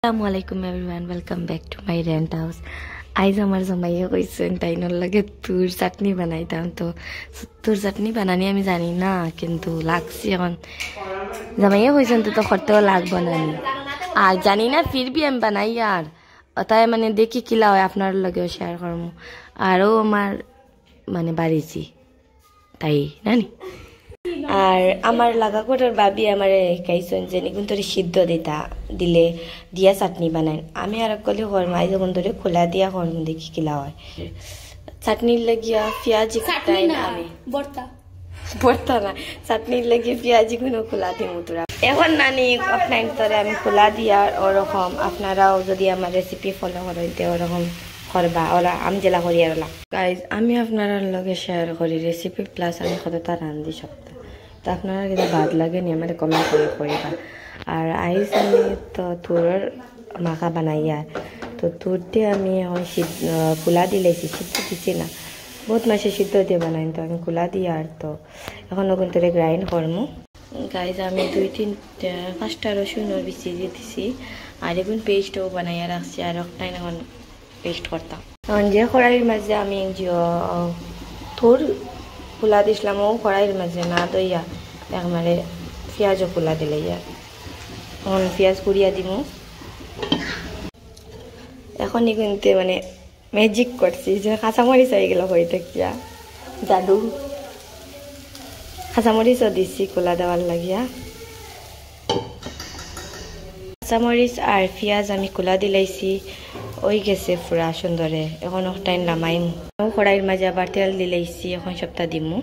Assalamualaikum everyone, welcome back to my rent house. आज हमारे जमाइए कोई सेंटाइनर लगे तुर चटनी बनाइताम तो तुर चटनी बनानी আমি জানি না কিন্তু লাগছে এখন जमाइए कोई सेंट तो खरते लाग बनानी আর জানি না फिर भी আমি বানাই আর তাই মানে দেখি কিলা হয় আপনার লাগেও শেয়ার করব আরও আমার মানে বাড়িছি তাই নানি আর আমার লাগা কোটার ভাবি আমারে কাইছেন যে নিগুন তোরে সিদ্ধ দিলে দিয়া চাটনি বানাই আমি আর কলি করম আই যখন তোরে খোলা দিয়া করম দেখি কিলা হয় চাটনির লাগিয়া পেঁয়াজি কাটাই না আমি বর্তা না চাটনির লাগিয়া পেঁয়াজি গুলো খোলা দিমু তোরা এখন নানি অফলাইন তোরে আমি খোলা দিয়া ওরকম আপনারাও যদি আমার রেসিপি ফলো করেন তে ওরকম করবা ওরা আমি জেলা করি আর গাইজ আমি আপনারা লগে শেয়ার করি রেসিপি প্লাস আমি কতটা রান্ধি সপ্তাহ তো আপনারা যদি ভাত লাগে নি আমার কমেন্ট করে করিবা আর আইস আমি তো তুরের মাখা বানাইয়া তো তুর দিয়ে আমি এখন খোলা দিলেছি সিদ্ধ দিচ্ছি না বহুত মাসে সিদ্ধ দিয়ে বানাই তো আমি খোলা দিই আর তো এখন ওখান থেকে গ্রাইন্ড করবো গাইজ আমি 2-5টা রসুনের বিচি দিয়ে দিছি আর এখন পেস্টও বানাইয়া রাখছি আর একটা এখন পেস্ট করতাম তখন যে কড়াইয়ের মাঝে আমি থোর খোলা দিছিলাম ও কড়াইয়ের মাঝে না দইয়া একবারে পেঁয়াজও খোলা দিলে এখন পেঁয়াজ কুড়িয়া দিব এখনই কিন্তু মানে ম্যাজিক করছি যে কাঁচামরিচ হয়ে গেল হয়ে থাকিয়া জাদু কাঁচামরিচও দিছি খোলা দেওয়ার লাগিয়া কাঁচামরিচ আর পেঁয়াজ আমি খোলা দিলাইছি ওই গেছে পুরা সুন্দরে এখন টাইম নামাইম কড়াইয়ের মাঝে আবার তেল দিলাইছি এখন সপ্তাহ দিমু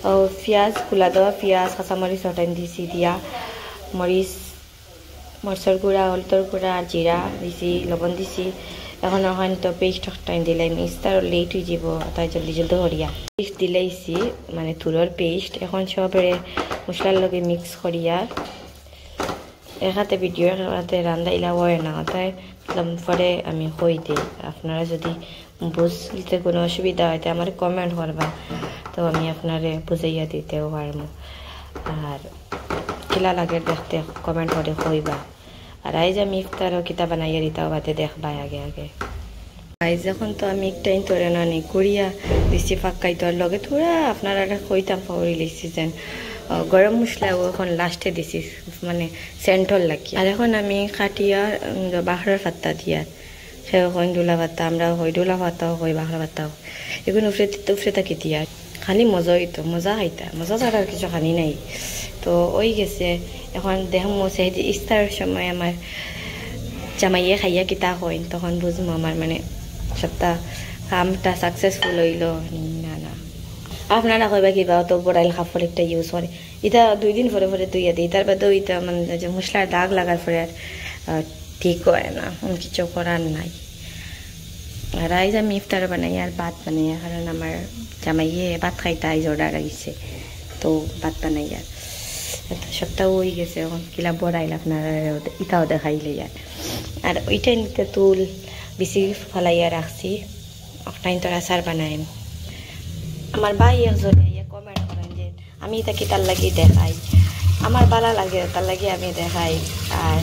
ও পেঁয়াজ খোলা দেওয়া পেঁয়াজ কাঁচামরিচ হটাইন দিছি দিয়া মরিচর গুঁড়া হলদর গুঁড়া আর জিরা দিছি লবণ দিছি এখন ওখানে তো পেস্ট হটাইন দিলাই মিক্সটার লেট হয়ে যাব তাই জলদি জলদি করিয়া পেস্ট দিলাইছি মানে তুরোর পেস্ট এখন সবরে মশলার লগে মিক্স করিয়া এখাতে ভিডিও এখাতে রান্না ইলা হয় না তাই পরে আমি কই দিই আপনারা যদি বুঝতে কোনো অসুবিধা হয় তাই আমার কমেন্ট করবা তো আমি আপনারে বুঝাইয়া দিতেও পারবো আর কিলা লাগে দেখতে কমেন্ট করে কইবা আর আইজ আমি ইফতারও কিতা বানাইয়া দিতাও বাদে দেখবা আগে আগে আইজ এখন তো আমি একটাই তোরে নানি করিয়া দিচ্ছি ফাঁকাই তোর লগে তোরা আপনারা কইতাম পাওয়ারি লিখছি যেন গরম মশলাও এখন লাস্টে দিছি মানে সেন্টল লাগি আর এখন আমি কাটিয়া বাহরের পাত্তা দিয়া সে এখন ডোলা পাত্তা আমরা হই ডোলা পাত্তাও হই বাহরের পাত্তাও এখন উফরে থাকি দিয়া খালি মজাই তো মজা খাইতা মজা ছাড়া কিছু খানি নাই তো ওই গেছে এখন দেখো মজা ইফতারের সময় আমার জামাইয়ে খাইয়া কিতা হয় তখন বুঝবো আমার মানে সপ্তাহ কামটা সাকসেসফুল হইল না না আপনারা কইবা কিবা তো বড়াইল কাপড় একটা ইউজ করে এটা 2 দিন পরে পরে ধুইয়া দিই তার বাদে ওইটা মানে যে মশলার দাগ লাগার পরে আর ঠিক হয় না কিছু করার নাই আর আইজ আমি ইফতার বানাই আর ভাত বানাই কারণ আমার জামাইয়ে ভাত খাইতে আইজ অর্ডার আইছে তো ভাত বানাই আর সপ্তাহ হয়ে গেছে এখন কিলা বড়াইল আপনারা ইটাও দেখাইলে আর ওইটাই নিতে তুল বেশি ফলাইয়া রাখছি একটাই তোর আচার বানাই আমার ভাই একজনে কমেন্ট করেন যে আমি তাকে তার লাগিয়ে দেখাই আমার বালা লাগে তার লাগিয়ে আমি দেখাই আর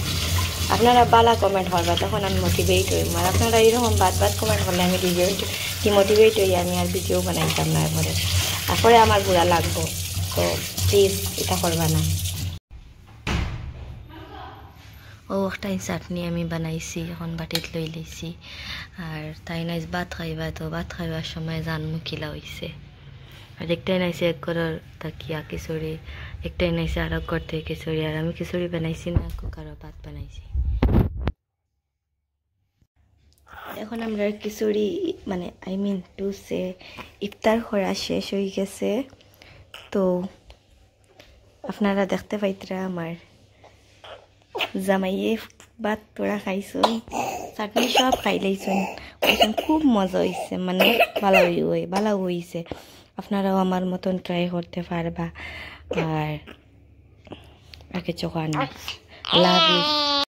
আপনারা বালা কমেন্ট করবা তখন আমি মোটিভেট হই আর আপনারা এরকম বাদ কমেন্ট করলে আমি ডিমোটিভেট হই আমি আর ভিডিও বানাইতাম না তারপরে আমার বুড়া লাগবো তো প্লিজ এটা করবা না ও একটা চাটনি আমি বানাইছি এখন বাটিত লই লইছি আর তাই নাই ভাত খাইবা তো ভাত খাইবার সময় জানমু কিলা হইছে আর একটাই নাইছে এক ঘরের তাকিয়া খিচুড়ি একটাই নাইছে আর এক ঘর থেকে খিচুড়ি আর আমি খিচুড়ি বানাইছি না কুকারও ভাত বানাইছি এখন আমরা খিচুড়ি মানে টু সে ইফতার করা শেষ হয়ে গেছে তো আপনারা দেখতে পাইতরা আমার জামাইয়ে ভাত তোরা খাইছুন চাটনি সব খাই লাইছুন খুব মজা হয়েছে মানে ভালো হয়েছে আপনারাও আমার মতন ট্রাই করতে পারবা আর কিছু খাওয়া নাই আল্লাহ হাফিজ।